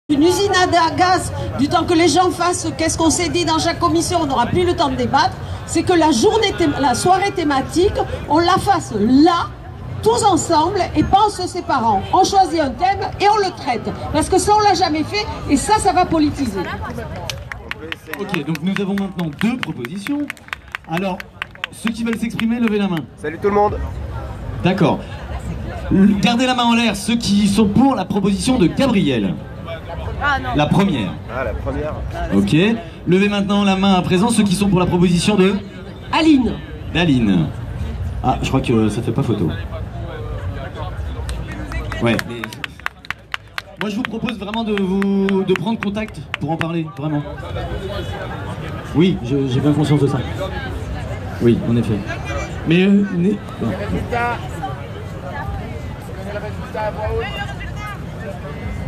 Une usine à gaz, du temps que les gens fassent qu'est-ce qu'on s'est dit dans chaque commission, on n'aura plus le temps de débattre, c'est que la soirée thématique, on la fasse là, tous ensemble et pas en se séparant. On choisit un thème et on le traite. Parce que ça, on l'a jamais fait et ça va politiser. Ok, donc nous avons maintenant deux propositions. Alors, ceux qui veulent s'exprimer, levez la main. Salut tout le monde. D'accord. Gardez la main en l'air, ceux qui sont pour la proposition de Gabriel. Ah non. La première. Ah, la première. Ok. Levez maintenant la main à présent, ceux qui sont pour la proposition de Aline. d'Aline. Ah, je crois que ça fait pas photo. Ouais. Moi, je vous propose vraiment de prendre contact pour en parler, vraiment. Oui, j'ai bien conscience de ça. Oui, en effet. Mais... bon.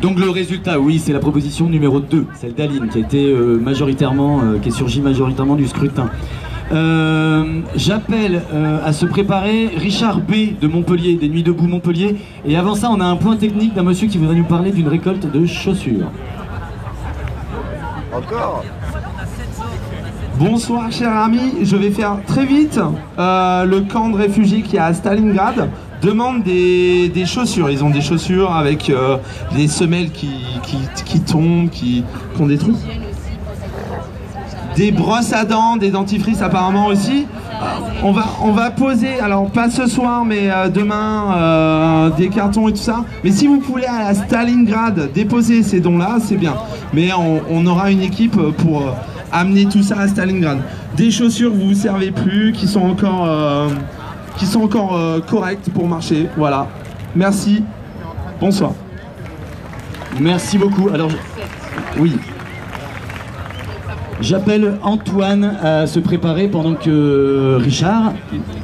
Donc le résultat, oui, c'est la proposition numéro 2, celle d'Aline, qui a été qui est surgie majoritairement du scrutin. J'appelle à se préparer Richard B de Montpellier, des Nuits Debout Montpellier. Et avant ça, on a un point technique d'un monsieur qui voudrait nous parler d'une récolte de chaussures. Encore? Bonsoir chers amis, je vais faire très vite. Le camp de réfugiés qui est à Stalingrad demande des chaussures. Ils ont des chaussures avec des semelles qui tombent, qui ont des trous. Des brosses à dents, des dentifrices apparemment aussi. On va poser, alors pas ce soir mais demain, des cartons et tout ça. Mais si vous voulez à Stalingrad déposer ces dons-là, c'est bien. Mais on aura une équipe pour amener tout ça à Stalingrad. Des chaussures vous servez plus, qui sont encore correctes pour marcher. Voilà. Merci. Bonsoir. Merci beaucoup. Alors, oui. J'appelle Antoine à se préparer pendant que Richard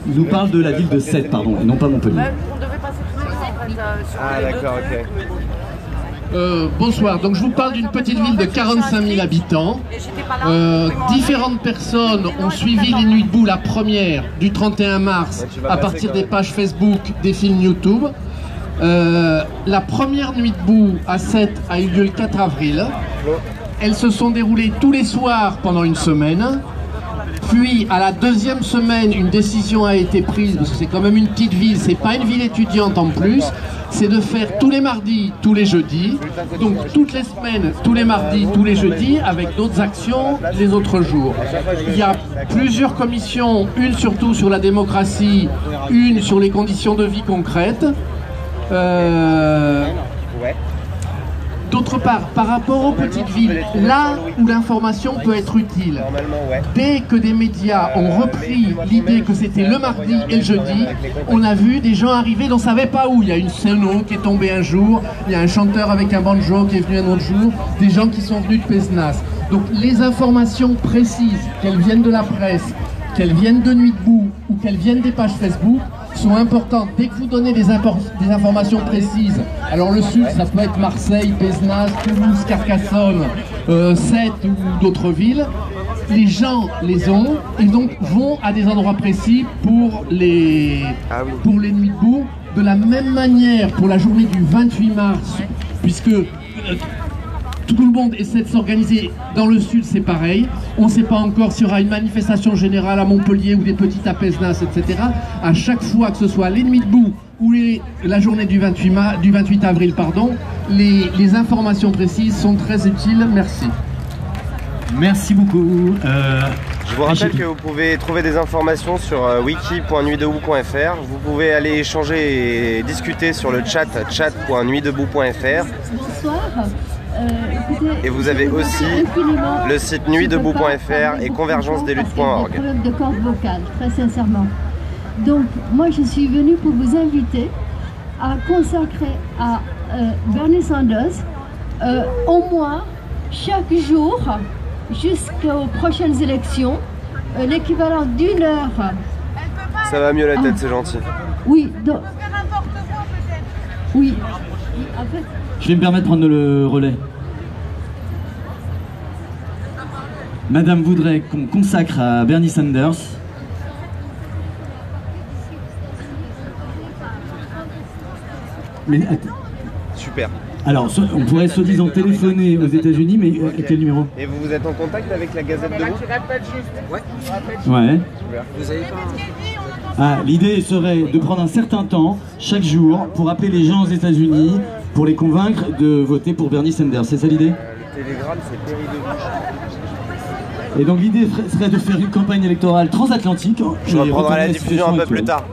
nous parle de la ville de Sète, pardon, et non pas Montpellier. On devait passer plus en fait sur Ah les deux d'accord, trucs. ok. Bonsoir, donc je vous parle d'une petite ville de 45 000 habitants. Et j'étais pas là. Différentes personnes ont suivi les Nuits Debout, la première du 31 mars à partir des pages Facebook, des films YouTube. La première Nuit Debout à Sète a eu lieu le 4 avril. Elles se sont déroulées tous les soirs pendant une semaine. Puis à la deuxième semaine, une décision a été prise, parce que c'est quand même une petite ville, c'est pas une ville étudiante en plus, c'est de faire tous les mardis, tous les jeudis, donc toutes les semaines, tous les mardis, tous les jeudis, avec d'autres actions les autres jours. Il y a plusieurs commissions, une surtout sur la démocratie, une sur les conditions de vie concrètes. D'autre part, par rapport aux petites villes, là où l'information peut être utile, dès que des médias ont repris l'idée que c'était le mardi et le jeudi, on a vu des gens arriver dont on ne savait pas où. Il y a une Seno qui est tombée un jour, il y a un chanteur avec un banjo qui est venu un autre jour, des gens qui sont venus de Pézenas. Donc les informations précises, qu'elles viennent de la presse, qu'elles viennent de Nuits Debout ou qu'elles viennent des pages Facebook, sont importantes. Dès que vous donnez des informations précises, alors le sud, ça peut être Marseille, Pézenas, Toulouse, Carcassonne, Sète ou d'autres villes, les gens les ont et donc vont à des endroits précis pour les Nuits Debout. De la même manière pour la journée du 28 mars, puisque tout le monde essaie de s'organiser. Dans le sud, c'est pareil. On ne sait pas encore s'il y aura une manifestation générale à Montpellier ou des petites à Pézenas, etc. À chaque fois que ce soit les Nuits Debout ou la journée du 28 avril, pardon, les informations précises sont très utiles. Merci. Merci beaucoup. Je vous rappelle que vous pouvez trouver des informations sur wiki.nuitdebout.fr. Vous pouvez aller échanger et discuter sur le chat.nuitdebout.fr. Bonsoir. Écoutez, Et vous avez aussi le site nuitdebout.fr et convergencedeluttes.org. Des problèmes de cordes vocales, très sincèrement. Donc, moi, je suis venue pour vous inviter à consacrer à Bernie Sanders au moins chaque jour jusqu'aux prochaines élections, l'équivalent d'une heure. Ça va mieux la tête, c'est gentil. Oui, donc, oui. En fait, Je vais me permettre de prendre le relais. Madame voudrait qu'on consacre à Bernie Sanders Mais Super. Alors, on pourrait soi-disant téléphoner aux États-Unis, mais quel numéro? Et vous êtes en contact avec la Gazette de Bourg? Ouais. Ah, l'idée serait de prendre un certain temps, chaque jour, pour appeler les gens aux États-Unis, pour les convaincre de voter pour Bernie Sanders. C'est ça l'idée? Le télégramme, c'est Péri de Bouche. Et donc l'idée serait de faire une campagne électorale transatlantique. Je reprendrai la diffusion un peu plus tard.